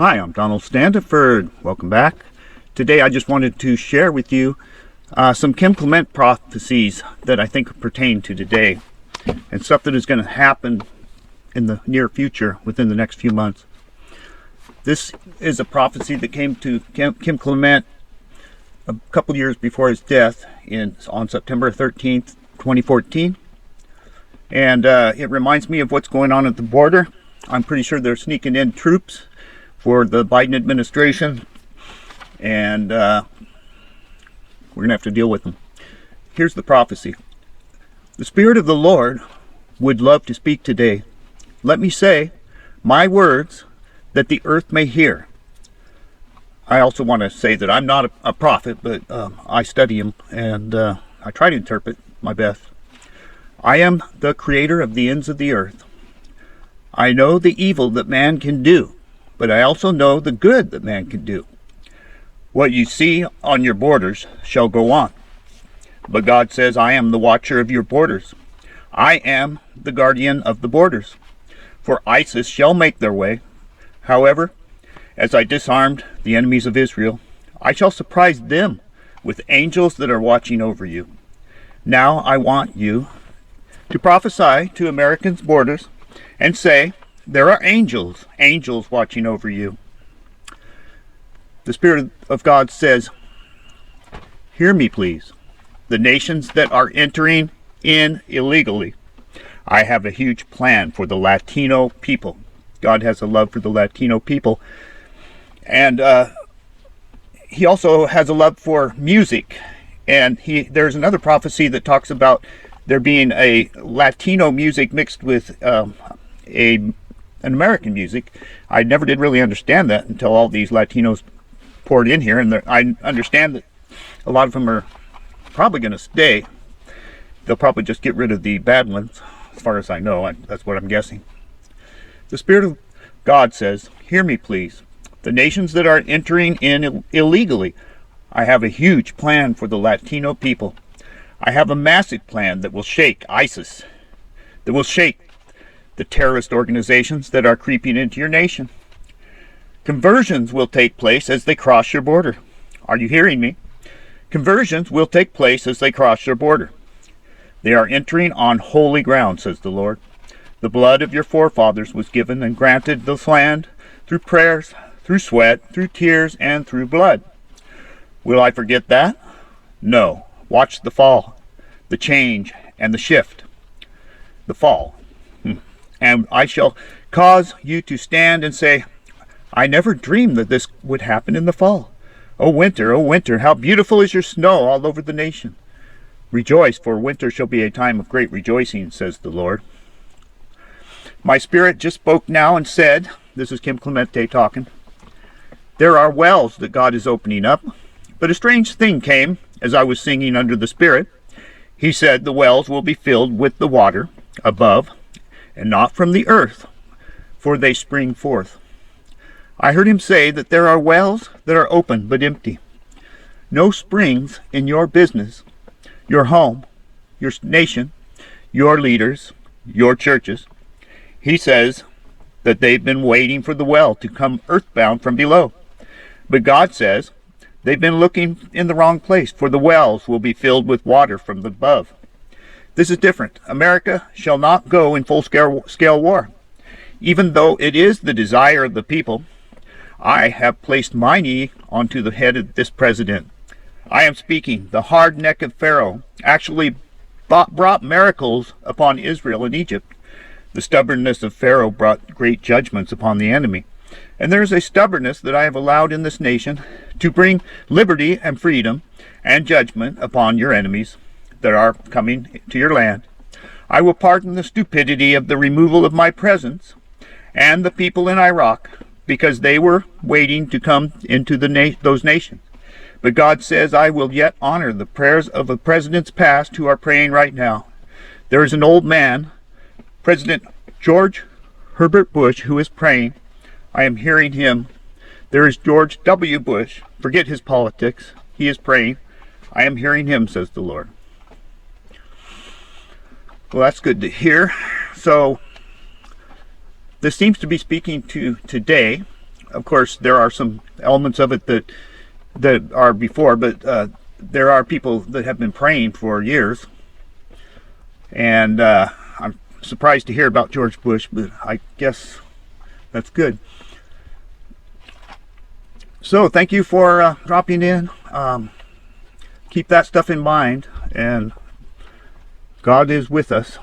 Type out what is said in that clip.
Hi, I'm Donald Standeford. Welcome back. Today I just wanted to share with you some Kim Clement prophecies that I think pertain to today and stuff that is going to happen in the near future within the next few months. This is a prophecy that came to Kim Clement a couple years before his death on September 13th, 2014. And it reminds me of what's going on at the border. I'm pretty sure they're sneaking in troops for the Biden administration, and we're going to have to deal with them. Here's the prophecy. The Spirit of the Lord would love to speak today. Let me say my words that the earth may hear. I also want to say that I'm not a prophet, but I study him, and I try to interpret my best. I am the creator of the ends of the earth. I know the evil that man can do, but I also know the good that man can do. What you see on your borders shall go on. But God says, I am the watcher of your borders. I am the guardian of the borders. For ISIS shall make their way. However, as I disarmed the enemies of Israel, I shall surprise them with angels that are watching over you. Now I want you to prophesy to Americans' borders and say, there are angels watching over you. The Spirit of God says, hear me please. The nations that are entering in illegally. I have a huge plan for the Latino people. God has a love for the Latino people. And he also has a love for music. And there's another prophecy that talks about there being a Latino music mixed with an American music. I never did really understand that until all these Latinos poured in here, and I understand that a lot of them are probably going to stay. They'll probably just get rid of the bad ones, as far as I know. That's what I'm guessing. The Spirit of God says, hear me please. The nations that are entering in illegally, I have a huge plan for the Latino people. I have a massive plan that will shake ISIS, that will shake the terrorist organizations that are creeping into your nation. Conversions will take place as they cross your border. Are you hearing me? Conversions will take place as they cross your border. They are entering on holy ground, says the Lord. The blood of your forefathers was given and granted this land through prayers, through sweat, through tears, and through blood. Will I forget that? No. Watch the fall, the change, and the shift. The fall. And I shall cause you to stand and say, I never dreamed that this would happen in the fall. O winter, how beautiful is your snow all over the nation. Rejoice, for winter shall be a time of great rejoicing, says the Lord. My spirit just spoke now and said, this is Kim Clemente talking, there are wells that God is opening up. But a strange thing came as I was singing under the Spirit. He said the wells will be filled with the water above, and not from the earth, for they spring forth. I heard him say that there are wells that are open but empty. No springs in your business, your home, your nation, your leaders, your churches. He says that they've been waiting for the well to come earthbound from below. But God says they've been looking in the wrong place, for the wells will be filled with water from above. This is different. America shall not go in full-scale war. Even though it is the desire of the people, I have placed my knee onto the head of this president. I am speaking. The hard neck of Pharaoh actually brought miracles upon Israel and Egypt. The stubbornness of Pharaoh brought great judgments upon the enemy. And there is a stubbornness that I have allowed in this nation to bring liberty and freedom and judgment upon your enemies that are coming to your land. I will pardon the stupidity of the removal of my presence and the people in Iraq, because they were waiting to come into those nations. But God says, I will yet honor the prayers of the presidents past who are praying right now. There is an old man, President George Herbert Bush, who is praying. I am hearing him. There is George W. Bush. Forget his politics. He is praying. I am hearing him, says the Lord. Well, that's good to hear. So, this seems to be speaking to today. of course, there are some elements of it that are before, but there are people that have been praying for years. And I'm surprised to hear about George Bush, but I guess that's good. So thank you for dropping in. Keep that stuff in mind, and God is with us.